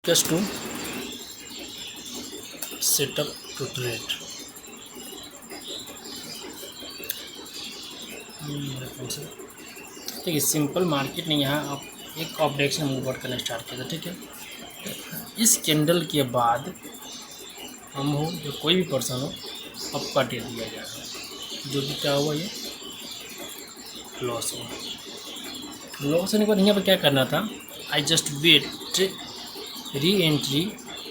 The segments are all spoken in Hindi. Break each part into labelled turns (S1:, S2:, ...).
S1: Just to set up to trade. ठीक है, सिंपल मार्केट ने यहाँ आप एक ऑब्जेक्शन मूव आउट करना स्टार्ट किया था। ठीक है, इस कैंडल के बाद हम हो जो कोई भी पर्सन हो अब कट दिया जा रहा है, जो कि क्या हुआ, ये लॉस हुआ। लॉस होने के बाद यहाँ पर क्या करना था, I just wait reentry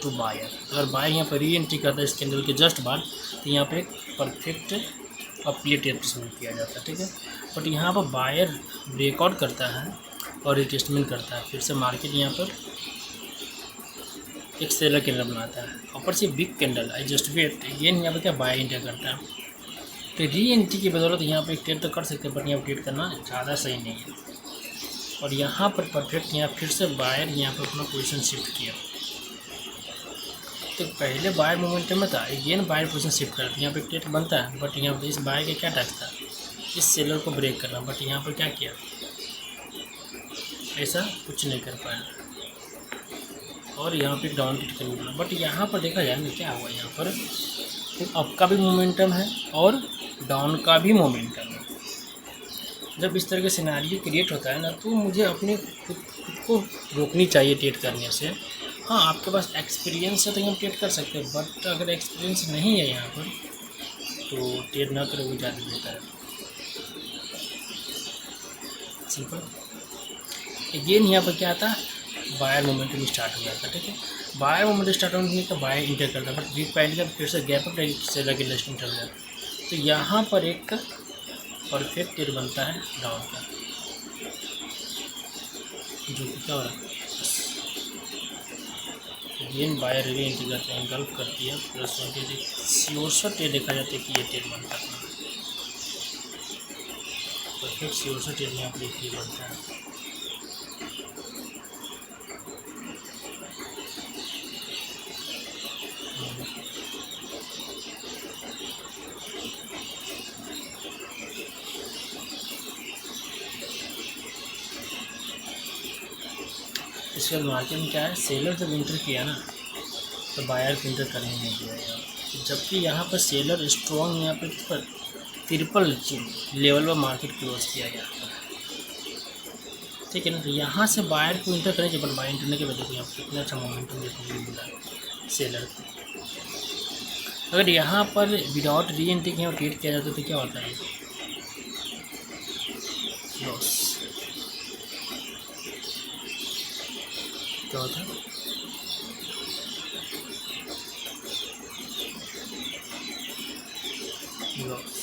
S1: to buyer. अगर बायर यहाँ पर री एंट्री करता है इस कैंडल के जस्ट बाद, तो यहाँ पर एक परफेक्ट अपलेट रिप्रेजेंट किया जाता है। ठीक है, बट यहाँ पर बायर ब्रेकआउट करता है और रिटेस्टमेंट करता है, फिर से मार्केट यहाँ पर एक सेलर कैंडल बनाता है, ऊपर से big candle I just wait again यहाँ पर क्या बायर एंटर करता है। तो री एंट्री की बदौलत यहाँ पर एक ट्रेड तो कर सकते हैं, बट यहाँ पर ट्रेड करना ज़्यादा सही नहीं है। और यहाँ पर परफेक्ट यहाँ फिर से बायर यहाँ पर अपना पोजीशन शिफ्ट किया। तो पहले बायर मोमेंटम में था, अगेन बायर पोजीशन शिफ्ट करता है, यहाँ पे ट्रेड बनता है, बट यहाँ पर इस बायर का क्या टास्क था, इस सेलर को ब्रेक करना, बट यहाँ पर क्या किया, ऐसा कुछ नहीं कर पाया और यहाँ पे डाउन ट्रेड कर मिला। बट यहाँ पर देखा जाए क्या हुआ, यहाँ पर अप का भी मोमेंटम है और डाउन का भी मोमेंटम है। जब इस तरह के सिनारियो क्रिएट होता है ना, तो मुझे अपने खुद को रोकनी चाहिए ट्रेड करने से। हाँ, आपके पास एक्सपीरियंस है तो हम ट्रेड कर सकते हैं, बट अगर एक्सपीरियंस नहीं है यहाँ पर तो ट्रेड ना करो, वो ज़्यादा बेहतर है। सिंपल। अगेन यहाँ पर क्या आता, बायर मोमेंटम स्टार्ट हो जाता है। ठीक है, बायर मोमेंटम स्टार्ट होने का बायर इंटर करता है, बट वीक पॉइंट का फिर से गैप अप से लगे लिस्टिंग चल जाता है। तो यहाँ पर एक परफेक्ट ट्रेड बनता है डाउन का, जो कि क्या हो रहा है, अगेन बायर री एंट्री करते हैं, गल्फ करती है प्लस श्योर ट्रेड देखा जाता है कि ये ट्रेड बनता है परफेक्ट श्योर ट्रेड यहाँ पर एक बनता है। इसके बाद मार्केट में क्या है, सेलर जब इंटर किया ना तो बायर को इंटर करने नहीं दिया यार, जबकि यहाँ पर सेलर स्ट्रॉन्ग यहाँ पर ट्रिपल लेवल पर मार्केट क्लोज किया यहाँ पर। ठीक है ना, तो यहाँ से बायर को इंटर करेंगे, बट बायर इंटर के वजह से यहाँ पर कितना अच्छा मोमेंटम देखने को मिला सेलर को। अगर यहाँ पर विदाउट री एंट्री के यहाँ ट्रेड किया जाता तो क्या होता है, लॉस क्या होता है, लॉस।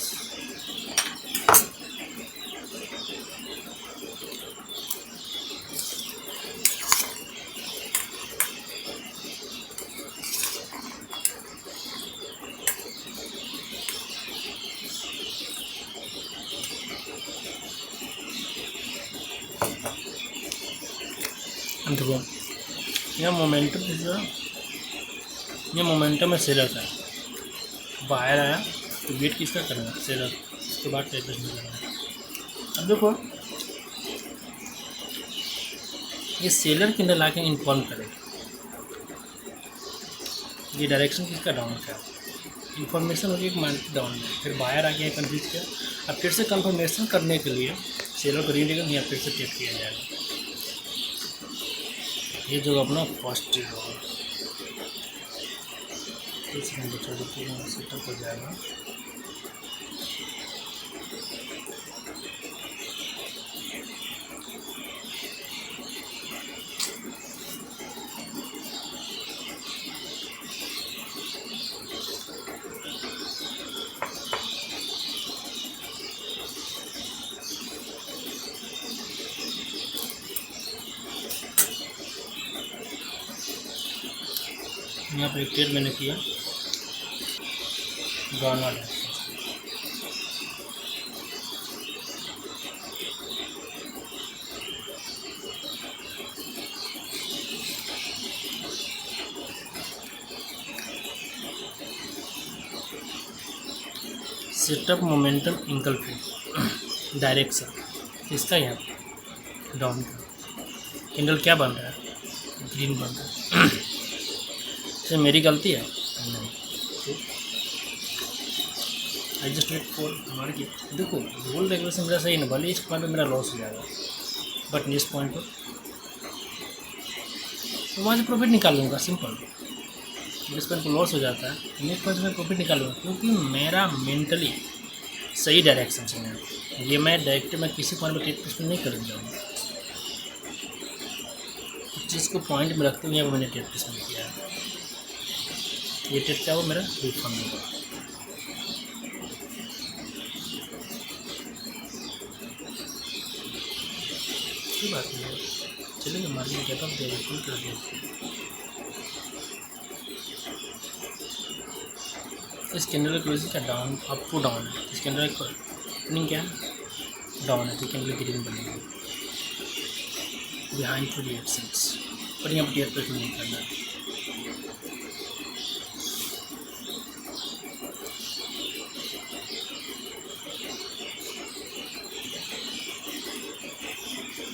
S1: देखो यह मोमेंटम है सेलर का, बाहर आया तो वेट किसका करना है, सेलर, उसके बाद ट्रेड में करना है। अब देखो ये सेलर के अंदर लाके इन्फॉर्म करेगा ये डायरेक्शन किसका डाउन का, इन्फॉर्मेशन होगी एक मार्केट डाउन में, फिर बायर आ गया कन्फ्यूज किया, अब फिर से कंफर्मेशन करने के लिए सेलर को रीड या फिर से ट्रेड किया जाएगा। ये जो अपना फर्स्ट ट्रेड होगा, इस सेटअप हो जाएगा। यहाँ पर एक ट्रेड मैंने किया गाना direction, setup momentum engulfing direction इसका यहाँ डाउन का कैंडल क्या बन रहा है, ग्रीन बन रहा है। इसमें मेरी गलती है नहीं। एडजस्ट रेट फॉर मार्केट, देखो रोल रेगुलेशन मेरा सही नहीं, भले इस पॉइंट पर मेरा लॉस हो जाएगा, बट नेक्स्ट पॉइंट पर तो वहाँ से प्रॉफिट निकाल लूँगा। सिंपल, जिस पॉइंट पर लॉस हो जाता है नेक्स्ट पॉइंट में प्रॉफिट निकाल लूँगा, क्योंकि मेरा मेंटली सही डायरेक्शन से है। ये मैं डायरेक्ट मैं किसी पॉइंट पर ट्रेड प्लेसमेंट नहीं कर जाऊँगा, इस चीज़ को पॉइंट में रखते हुए यहाँ पर मैंने ट्रेड प्लेसमेंट किया है। ये ट्रेड क्या वो मेरा रिफंड होगा। कोई बात नहीं है, चलिए मार्केट कहता हूँ तो फुल कर दिया। इस कैंडल का क्लोजिंग क्या डाउन, अप टू डाउन है, इस कैंडल का ओपनिंग क्या है डाउन है, तो कैंडल ग्रीन बनेगी बिहाइंड टू रिएक्शंस, पर यहाँ पर टेयर पर नहीं करना है।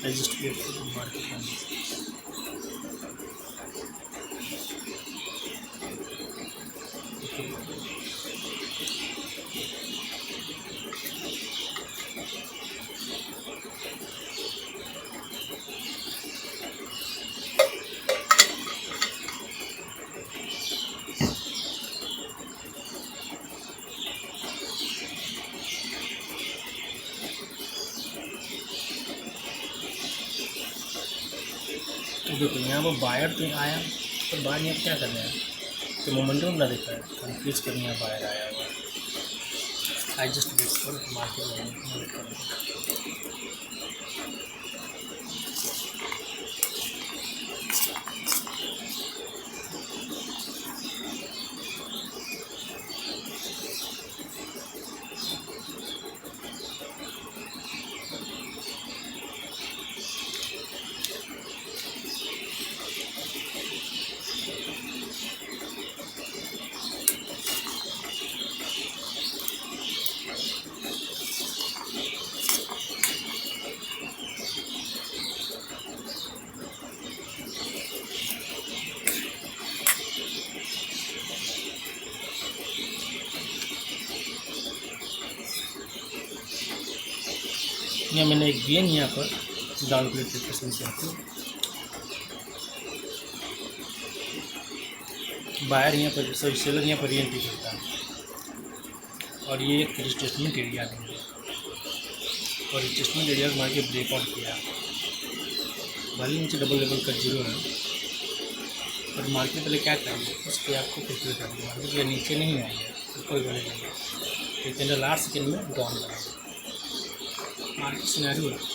S1: Adjust wait for market conditions. तो देखो यहाँ पर बायर तो आया, तो बायर यहाँ क्या कर रहे हैं, तो मोमेंटम ना देखा है, कंफ्यूज करने यहाँ बायर आया हुआ है। I just wait for market wait करूँगा। यहाँ मैंने एक गेन यहाँ पर डाउन प्लेट प्रिपरेशन किया था, बायर यहाँ पर सॉरी सेलर यहाँ पर रीएंट्री करता है, और ये एक रिट्रेसमेंट एरिया देंगे, और रिट्रेसमेंट एरिया को मार्केट ब्रेकआउट किया, भले नीचे डबल लेवल का जीरो है, और मार्केट पहले क्या करेंगे उस पर आपको प्रिपेयर कर दिया। मार्केट ये नीचे नहीं आएगा तो कोई बने नहीं, लेकिन लास्ट सेकेंड में डाउन लगाएगा मार्केट सिनेरियो है।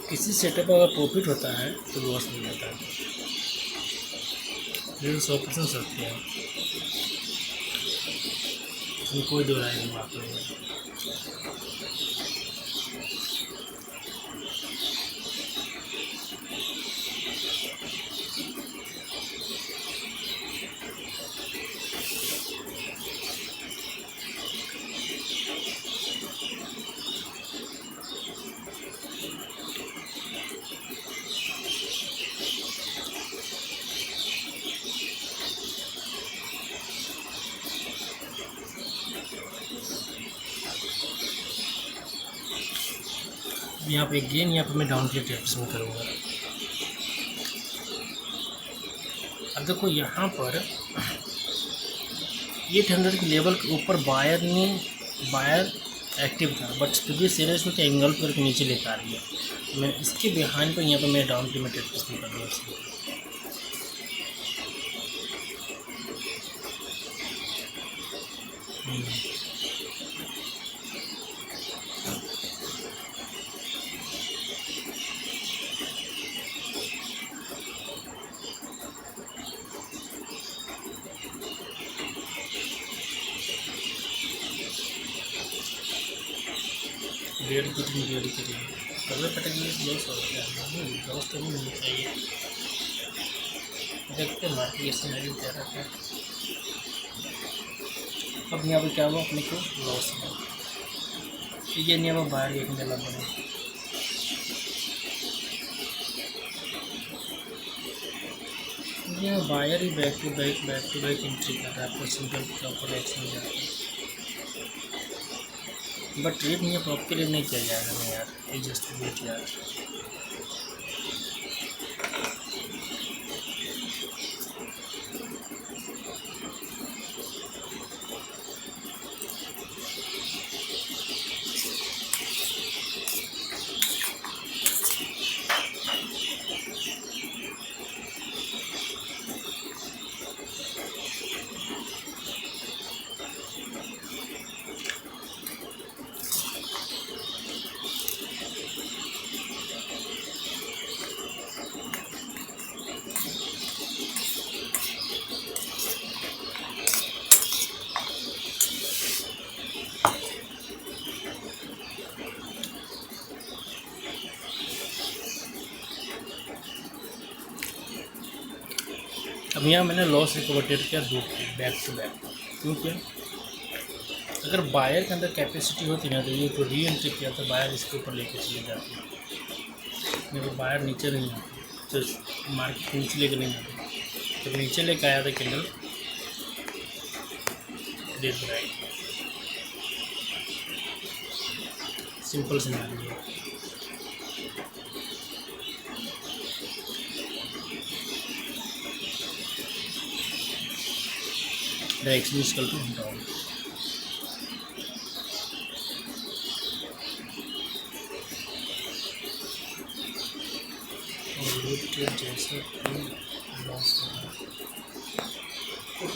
S1: किसी सेटअप अगर प्रॉफिट होता है तो लॉस नहीं होता है, लेकिन 100% सत्य है, इसमें कोई दो राय नहीं बात नहीं है। यहाँ पे गेन यहाँ पे मैं डाउन के ट्रेड्स में करूँगा। अब देखो यहाँ पर 800 के लेवल के ऊपर बायर एक्टिव था, बट प्रीवियस सीरीज में क्या एंगल पर के नीचे लेकर आ रही है। मैं इसके बिहाइंड पर यहाँ पर मैं डाउन के में ट्रेड्स में करूँगा। डेढ़ की दिन कलर पटक लिए लॉस हो गया, नहीं लॉस तो नहीं होनी चाहिए। देखते हैं मार्केट ये सिनेरियो क्या रहता है। अब यहाँ पर क्या हुआ, अपने को लॉस हुआ, ये नहीं अब बाहर देखने लग पड़े। ये बायर ही बैक टू बैक एंट्री कर रहा है, आपको सिंगल प्रॉपर एक्शन जाता है, बट ट्रेड नहीं है प्रॉपर ट्रेड नहीं किया जाएगा ना यार, ये जस्ट वेट यार। अब यहाँ मैंने लॉस रिकवर किया दो बैक टू बैक, क्योंकि अगर बायर के अंदर कैपेसिटी होती ना तो ये तो री एंट्री किया तो बायर इसके ऊपर लेके चले जाते, मेरे बायर नीचे नहीं आते, तो मार्केट नीचे लेके नहीं आते, जब तो नीचे लेके आया था कैंडल डेट बनाई, सिंपल सिनेरियो है। Direction is equal to down. और रूट के जैसे लॉस हो रहा है,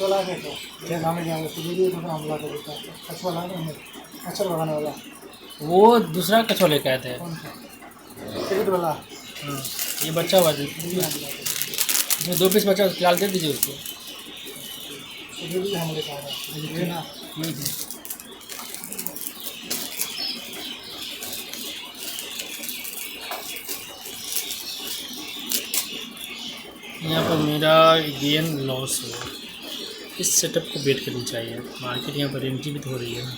S2: वाला है तो जैसे हमें जाएंगे तो वीडियो तो हमला कर देता है, अच्छा वाला है हमें, अच्छा लगाने वाला
S1: वो दूसरा कछुआ लेके आए थे।
S2: कौन सा टिकट वाला?
S1: ये बच्चा हुआ इसमें 2 पीस बच्चा फिलहाल दे दीजिए उसको।
S2: ये भी हम लेकर आए ये ना
S1: यहाँ पर मेरा गेन लॉस हुआ, इस सेटअप को वेट करनी चाहिए, मार्केट यहाँ पर एंट्री भी तो हो रही है ना।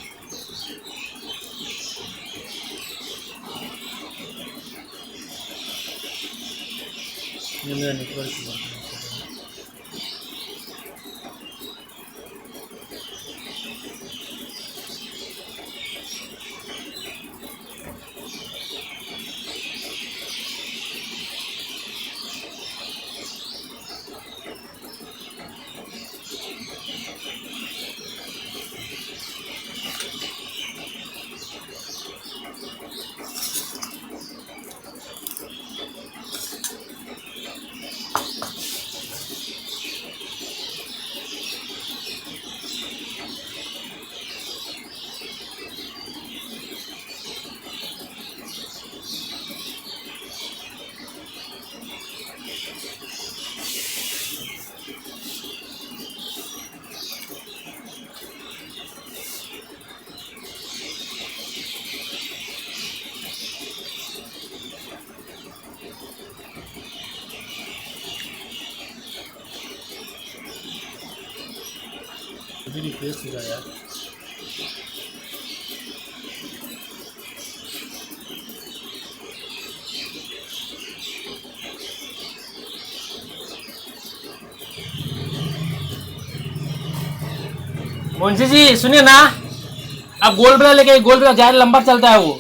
S1: ये मेरा नेटवर्क हुआ है। अभी रिफ्रेश हो गया यार। मुंशी जी सुनिए ना, आप गोल्ड ब्रा लेके, गोल्ड ब्रा ज़्यादा लंबा चलता है वो।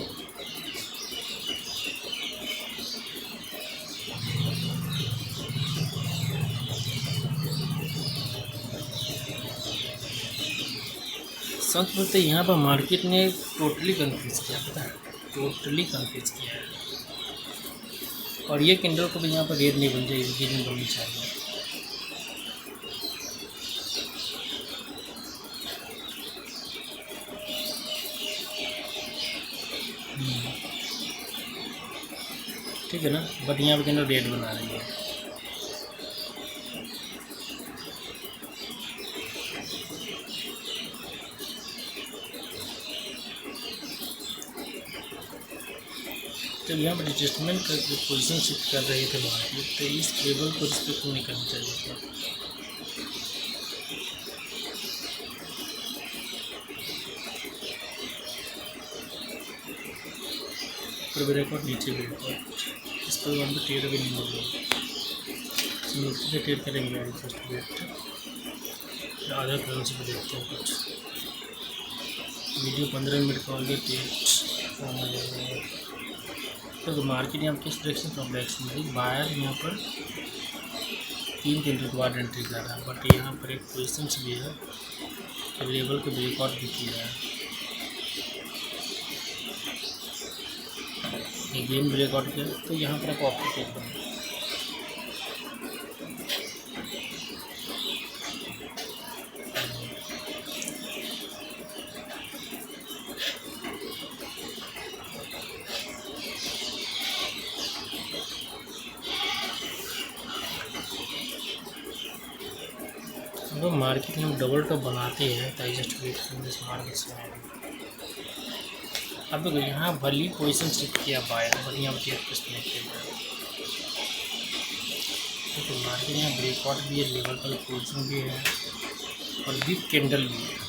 S1: सच बोलते यहाँ पर मार्केट ने टोटली कंफ्यूज किया, पता है, टोटली कंफ्यूज किया है। और ये कैंडल को भी यहाँ पर रेड नहीं बन जाएगी, ग्रीन बननी चाहिए। ठीक है ना, बट यहाँ पर कैंडल रेड बना रही है। जब यहाँ पर एडजस्टमेंट करके पोजीशन शिफ्ट कर रहे थे मार्केट, तो इस लेवल को रिस्पेक्ट नहीं करना चाहिए था। ऊपर रिकॉर्ड, नीचे भी रिकॉर्ड, इस पर वहाँ पर ट्रेड भी नहीं होगा। नीचे से ट्रेड करेंगे फर्स्ट वेट, आधा करेंसी पर देखते हैं कुछ। वीडियो 15 मिनट का हो गया, ट्रेड तो मार्केट यहाँ पर किस डायरेक्शन कॉम्प्लेक्स में बायर यहाँ पर 3 दिन के बाद एंट्री कर रहा है, बट यहाँ पर एक पोजीशन भी है, लेवल को ब्रेकआउट भी किया है। ये गेम ब्रेकआउट किया तो यहाँ पर एक ऑप्शन बना। तो मार्केट में हम डबल टॉप बनाते हैं, तो जस्ट वेट दिस मार्केट से। अब देखो यहाँ भली पोजीशन शिफ्ट किया बायर, बट यहाँ पर कुछ नहीं किया। तो मार्केट यहाँ ब्रेकआउट भी है, लेवल पर पोजीशन भी है और बिग कैंडल भी है।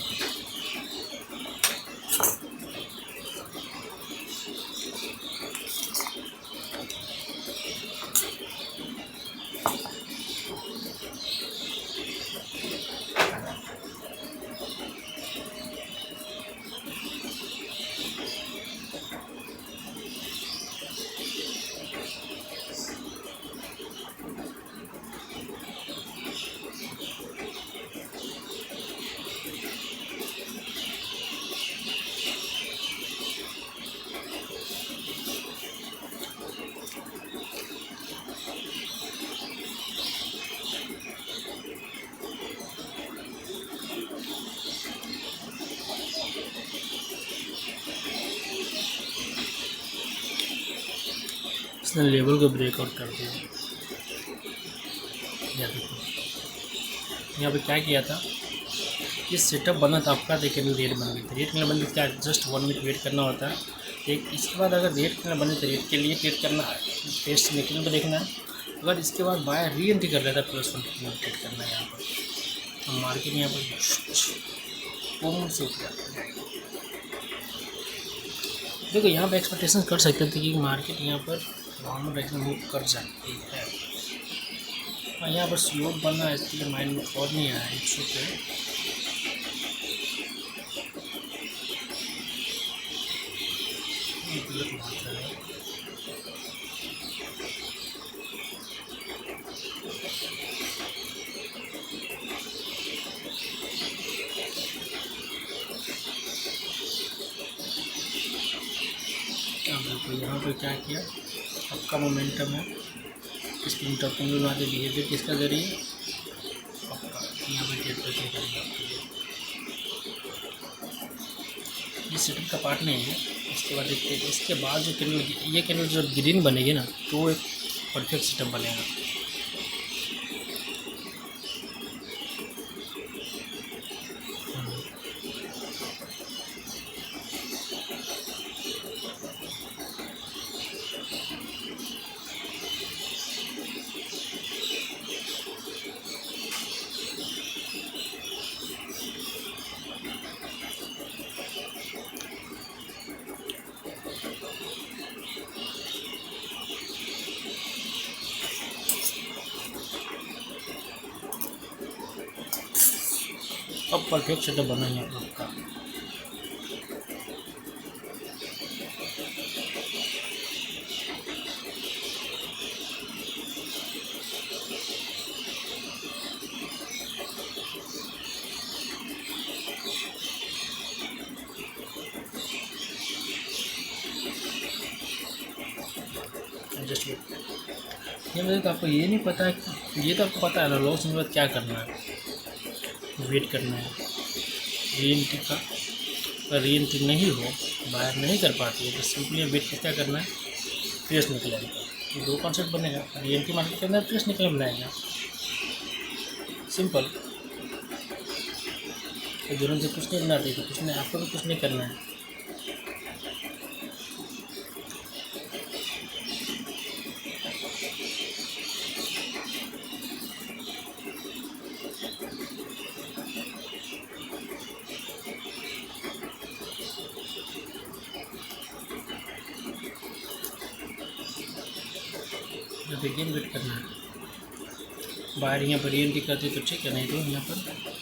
S1: इसने लेवल को ब्रेकआउट कर दिया। या देखो यहाँ पे क्या किया था, ये सेटअप बना था आपका, देखिए रेट बन गई थी। रेट कैंडल बन गई, क्या जस्ट 1 मिनट वेट करना होता है। एक इसके बाद अगर रेट कैंडल बने तो रेट के लिए ट्रेड करना है, टेस्ट निकलने पर देखना है। अगर इसके बाद बायर री एंट्री कर लेता है +1 ट्रेड करना है यहाँ पर। तो मार्केट यहाँ पर कौन से उठ जाता है। देखो यहाँ पर एक्सपेक्टेशन कर सकते थे कि मार्केट यहाँ पर नॉर्मल डायरेक्शन मूव कर सकती है, और यहाँ पर स्लोप बनना है, इसके लिए माइंड में और नहीं आया। इट्स ओके, गलत बात है। अब यहाँ पर क्या किया, आपका मोमेंटम है, इसकी इंटरकैंडल बना के बिहेवियर किसका जरिए, आपका यहाँ पर ट्रेड करके करेंगे आपके लिए। ये सेटअप का पार्ट नहीं है। इसके बाद देखते हैं, इसके बाद जो कैंडल, ये कैंडल जब ग्रीन बनेगी ना, तो एक परफेक्ट सेटअप बनेगा। अब परफेक्ट सेटअप बना है आपका। जस्ट वेट, ये मुझे तो आपको ये नहीं पता है, ये तो आपको पता है लॉस होने के बाद क्या करना है, वेट करना है। री एंट्री का, अगर री एंट्री नहीं हो, बाहर नहीं कर पाती है, तो सिंपली वेट क्या करना है, ट्रेस निकलेगा। ये दो कॉन्सेप्ट बनेगा, री एंट्री मार्केट के अंदर ट्रेस निकल बनाएगा, सिंपल। तो दोनों से कुछ नहीं बनाते, तो कुछ नहीं, आपको भी कुछ नहीं करना है। अब अगेन वेट करना है। बाहर यहाँ पर री एंट्री करते तो ठीक है, नहीं तो यहाँ पर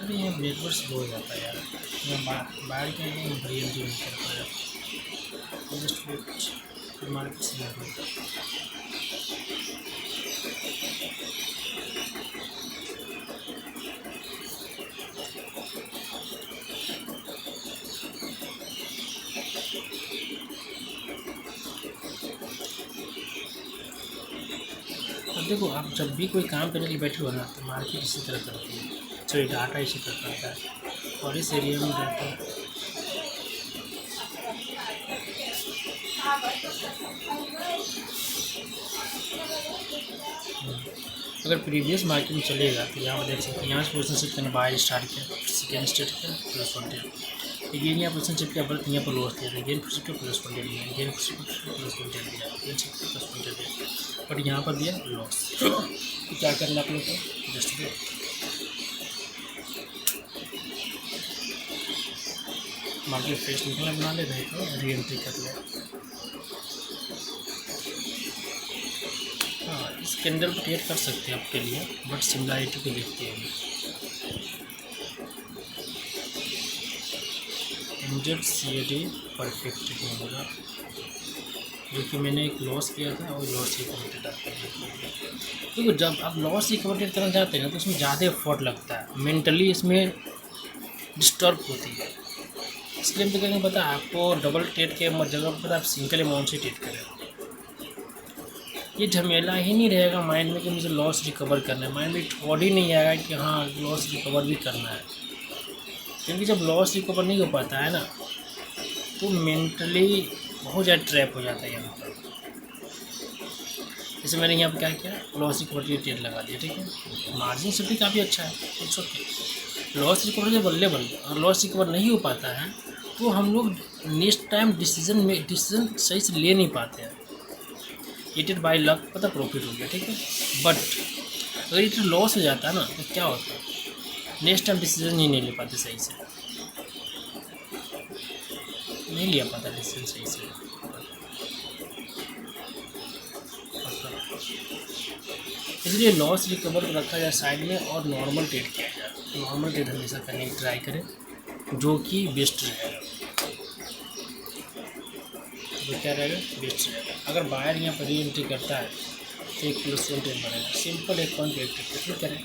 S1: अरे यहाँ नेटवर्क स्लो हो जाता है यार। यहाँ बाहर क्या है, री एंट्री नहीं कर पाया। जस्ट वेट, मार्केट से अब देखो, आप जब भी कोई काम करने के लिए बैठे हो ना, तो मार्केट इसी तरह करती है। सॉरी, डाटा इसी तरह करता है। और इस एरिया में डाटा अगर प्रीवियस मार्केट में चलेगा तो यहाँ पर देख सकते हैं, यहाँ से पोजिशन शिफ्ट करना, बाहर स्टार्ट किया, सेकेंड स्टेट किया, प्लस 110। अगेन यहाँ पोजिशन शिफ्ट किया, बल्कि यहाँ पर लॉस दिया, अगेन फिर शिफ्ट प्लस 110 दिया, अगेन फिर शिफ्ट प्लस 110 दिया, अगेन शिफ्ट प्लस 110 दिया, बट यहाँ पर दिया लॉस। तो क्या करना आप लोग को, जस्ट वेट। मार्केट फ्रेश निकलना बना ले, नहीं तो री एंट्री कर ले। हाँ, इस कैंडल को ट्रेड कर सकते हैं आपके लिए, बट सिमिलरिटी को देखते हैं। MZCAD परफेक्ट नहीं होगा, जो कि मैंने एक लॉस किया था और लॉस ही कमिटेड आता है। क्योंकि जब आप लॉस ही कमिटेड करना चाहते हैं ना, तो उसमें ज़्यादा एफर्ट लगता है, मेंटली इसमें डिस्टर्ब होती है। इसलिए हम तो कहेंगे पता है आपको, डबल ट्रेड के जगह पर आप सिंगल अमाउंट से ट्रेड करें। ये झमेला ही नहीं रहेगा माइंड में कि मुझे लॉस रिकवर करना है। माइंड में थॉट ही नहीं आएगा कि हाँ लॉस रिकवर भी करना है, क्योंकि जब लॉस रिकवर नहीं हो पाता है ना, तो मेंटली बहुत ज़्यादा ट्रैप हो जाता है यहाँ पर। जैसे मैंने यहाँ पर क्या किया, लॉस रिकवर के ट्रेड लगा दिया, ठीक है, मार्जिन से भी काफ़ी अच्छा है, इट्स ओके। लॉस रिकवर जब बल्ले और लॉस रिकवर नहीं हो पाता है, तो हम लोग नेक्स्ट टाइम डिसीजन सही से ले नहीं पाते हैं। इट बाय लक पता प्रॉफिट हो गया, ठीक है, बट अगर इट लॉस हो जाता है ना, तो क्या होता है, नेक्स्ट टाइम डिसीजन ही नहीं ले पाते सही से, नहीं लिया पाता डिसीजन सही से। इसलिए लॉस रिकवर रखा जाए साइड में और नॉर्मल ट्रेड किया जाए। नॉर्मल ट्रेड हमेशा करने की ट्राई करें, जो कि बेस्ट रहेगा। तो क्या रहेगा, बेस्ट रहेगा। अगर बाहर यहाँ पर री एंट्री करता है तो एक प्लस 1 ट्रेड बनेगा, सिंपल एक पॉइंट ट्रेड करते हैं, करें।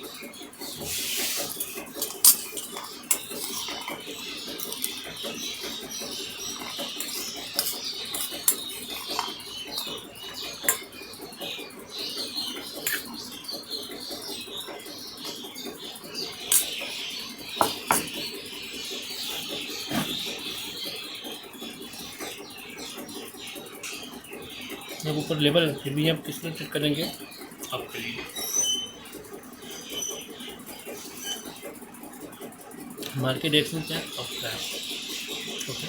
S1: जब ऊपर लेवल है, फिर भी हम किस लिए ट्रेड करेंगे, आपके लिए। मार्केट एक्शन क्या है, अप का है, ओके।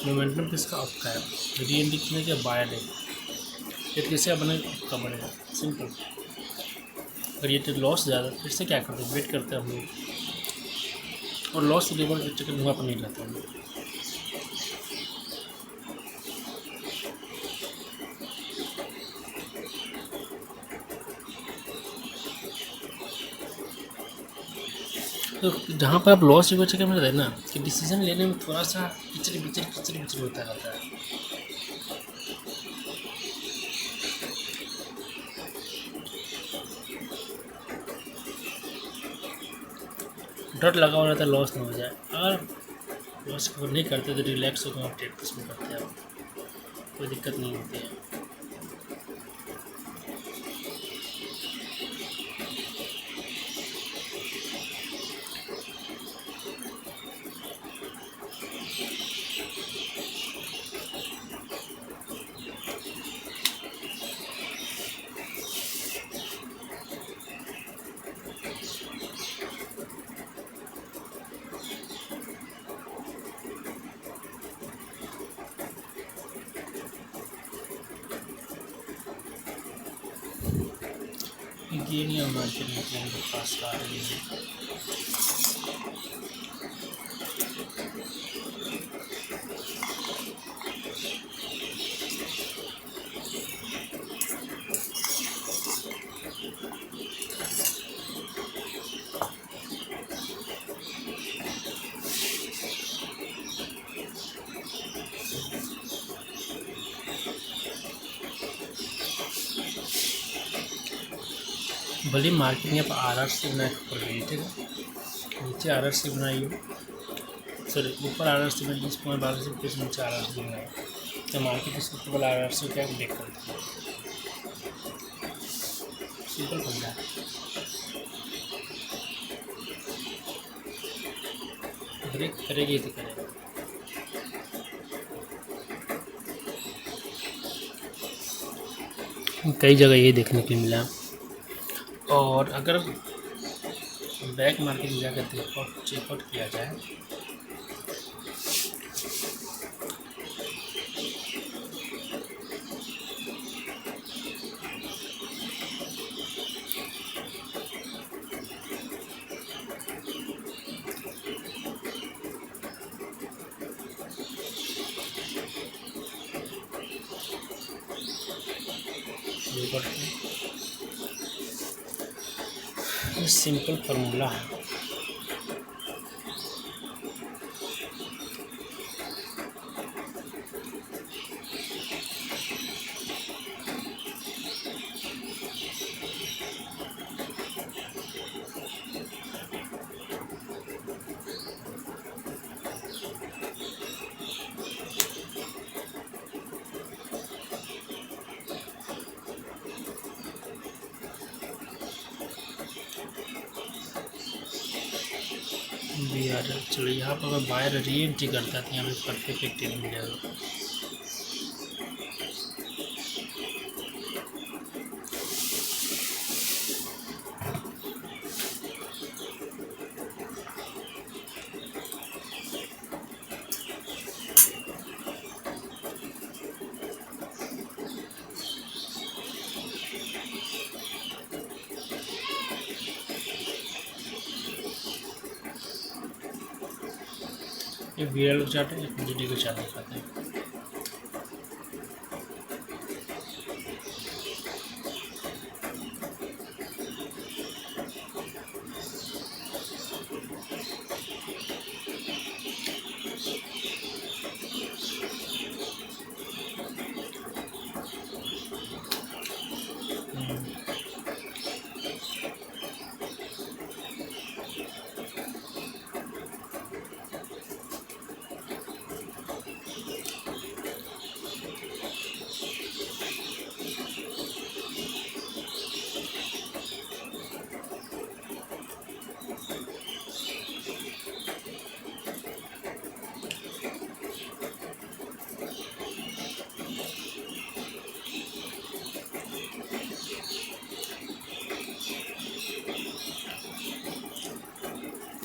S1: मोमेंटम किसका, अप का है। री एंट्री कितने का, बाय है। ये कैसे बने, अप का बनेगा, सिंपल। अगर ये तो लॉस ज़्यादा, फिर से क्या करते हैं, वेट करते हैं हम लोग, और लॉस लेवल के चक्कर वहाँ पर नहीं रहता हम लोग। तो जहाँ पर आप लॉस रिकवर चक्कर में रहते हैं ना, कि डिसीजन लेने में थोड़ा सा किचर बिचर होता रहता है। डर लगा हुआ रहता है लॉस ना हो जाए। अगर लॉस रिकवर नहीं करते तो रिलैक्स होकर आप ट्रेड किस्म करते हैं, कोई दिक्कत नहीं होती है। ये नहीं मार्केट में ट्रेन के पास आ रही है। भले मार्केट में आप RR से बनाए पड़ रही है, ठीक है। नीचे RR से बनाई हो, सॉरी ऊपर RR से बनाई, 20.12 से फिर नीचे RR से बनाई, तो मार्केट इसके ऊपर RR से क्या देख करते हैं। सिंपल फंडा है। ब्रेक करेगी तो करेगा। कई जगह ये देखने को मिला। और अगर बैक मार्केट में जाकर चेकआउट किया जाए ये सिंपल फार्मूला है। चलो यहाँ पर अगर बायर री एंट्री करता है तो यहाँ पे परफेक्ट एक ट्रेड मिल जाएगा। एक वीआर चार्ट है, एक जी का चार्ट दिखाते हैं।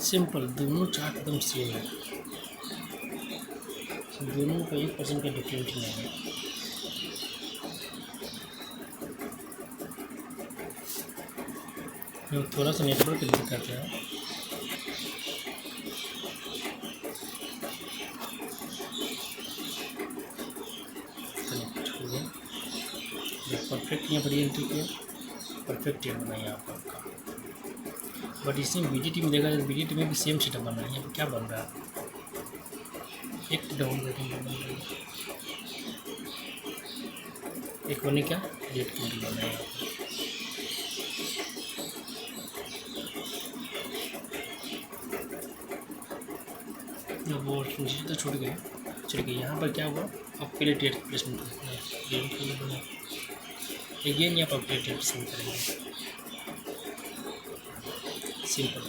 S1: सिंपल, दोनों चार्ट एकदम सेम है, दोनों का 1% का डिफरेंस नहीं है। थोड़ा सा नेटवर्क दिक्कत है। परफेक्ट यहाँ पर एंट्री किया, परफेक्ट ट्रेड बना यहाँ पर आपका। बट इसमें BDT में देखा जाए, BDT में भी सेम सेटअप बन रहा है। यहाँ पर क्या बन रहा है, एक डाउन रेटिंग बन रही है, एक बने क्या रेट कैंडल बन रहा है। वो नीचे तो छूट गए, चल गए। यहाँ पर क्या हुआ, अब पहले ट्रेड प्लेसमेंट बना, अगेन यहाँ पर ट्रेड प्लेसमेंट करेंगे। सिंपल,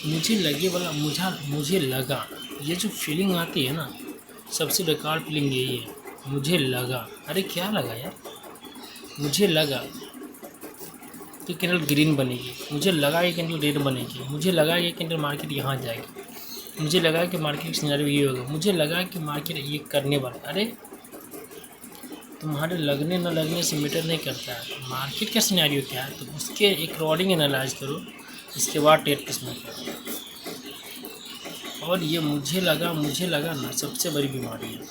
S1: मुझे लगा ये जो फीलिंग आती है ना, सबसे बेकार फीलिंग यही है, मुझे लगा। अरे क्या लगा यार, मुझे लगा कि कैंडल ग्रीन बनेगी, मुझे लगा कि कैंडल रेड बनेगी, मुझे लगा कि कैंडल मार्केट यहाँ जाएगी, मुझे लगा कि मार्केट सिनेरियो ये होगा, मुझे लगा कि मार्केट ये करने वाला। अरे तुम्हारे लगने न लगने से मैटर नहीं करता है, मार्केट का सिनेरियो क्या है तो उसके अकॉर्डिंग एनालाइज करो, इसके बाद ट्रेड प्लेसमेंट करो। और ये मुझे लगा ना सबसे बड़ी बीमारी है।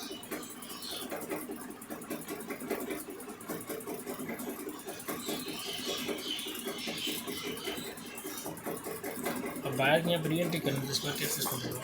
S1: अब बायर के यहाँ पर रीएंट्री करना है, इसका ट्रेड प्लेसमेंट होगा।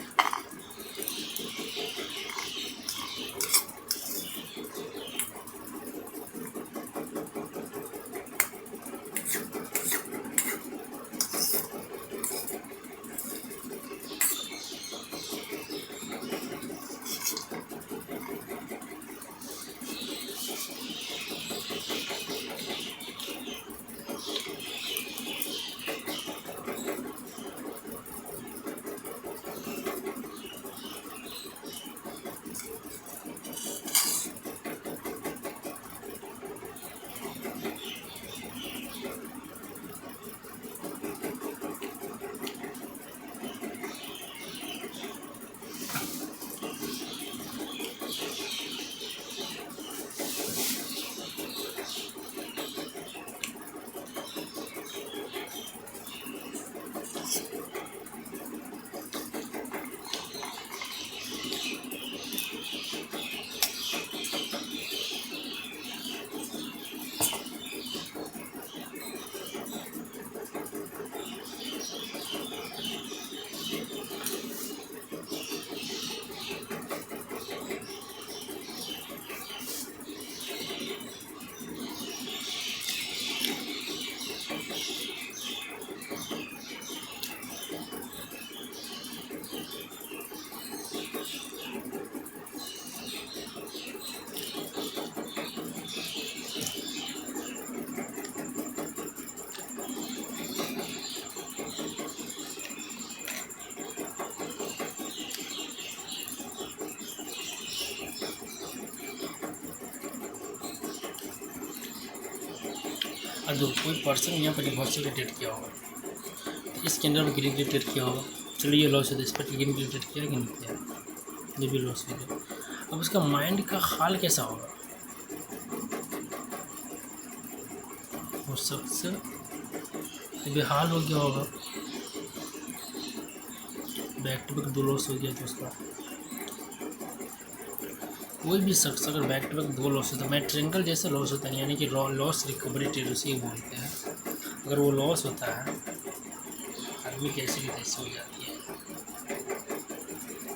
S1: और जो कोई पर्सन यहाँ पर रिवर्सल ट्रेड किया होगा, तो इस कैंडल में ग्रीन ट्रेड किया होगा, चलिए ये लॉस है, इस पर ग्रीन ट्रेड किया कि नहीं किया, ये भी लॉस हो गया। अब उसका माइंड का हाल कैसा होगा, वो सबसे बेहाल हो गया होगा। बैक टू बैक 2 लॉस हो गया तो उसका कोई भी शख्स अगर बैक टू बैक 2 लॉस होता है, मैं ट्रेंगल जैसे लॉस होता है, यानी कि लॉस रिकवरी ट्रेड उसे बोलते हैं। अगर वो लॉस होता है आदमी कैसे भी कैसे हो जाती है।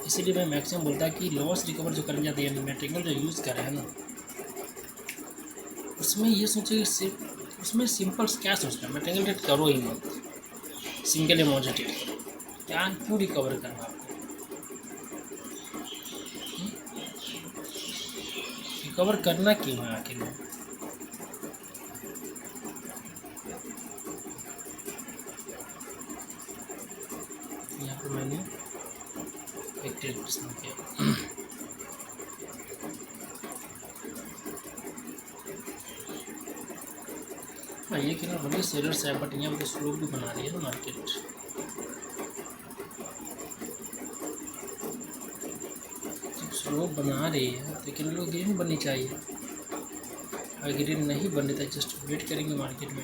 S1: इसीलिए मैं मैक्सिमम बोलता है कि लॉस रिकवर जो करने जाती है, मैं ट्रेंगल जो यूज़ कर रहे हैं ना, उसमें ये सोचिए सिर्फ उसमें सिंपल क्या सोचना है, मैं ट्रेंगल ट्रेड करो ही मत, सिंगल अमाउंट ट्रेड करो, क्या क्यों रिकवर करना आपको, रिकवर करना क्यों है आखिर में। यहाँ पर मैंने एक ट्रेड पसंद किया। हाँ ये कि ना बड़ी सेलर्स है, बट यहाँ पर स्लो भी बना रही है ना मार्केट। स्लो बना रही है तो किन लोग ग्रीन बननी चाहिए, अगर ग्रीन नहीं बनने तो जस्ट वेट करेंगे मार्केट में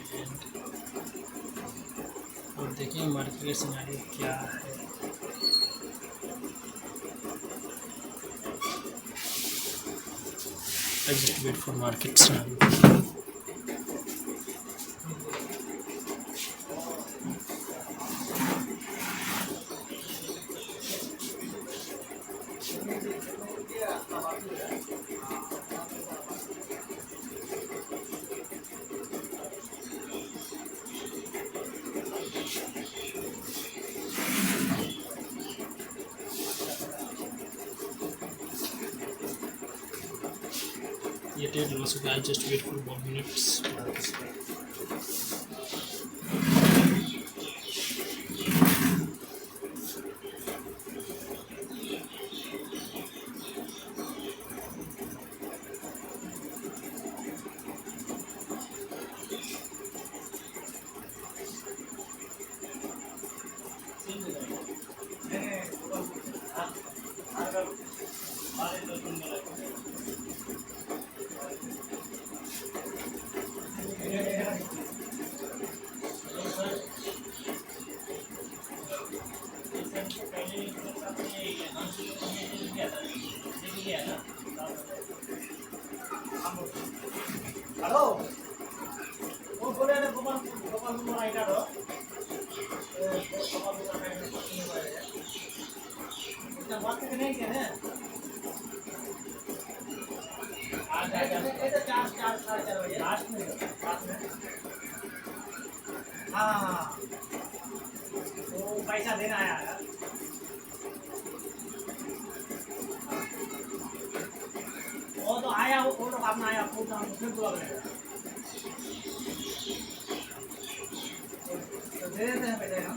S1: और देखेंगे मार्केट का सिनेरियो क्या है। I just wait for market scenario. ये ट्रेड लॉस हो गया, just wait for 1 minutes.
S2: Hello वो बोले ना गोपाल गोपाल कुमार आइटा दो गोपाल कुमार आइटा नहीं बोले उसका बात करके नहीं क्या है आज ये तो 4:30 बजे लास्ट में हाँ तो पैसा देना आया यार वो तो आया वो फोटो अपना आया फोटो हम फिर बुला लेगा तो दे देते हैं पैसे हम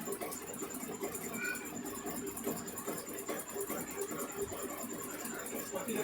S2: ओके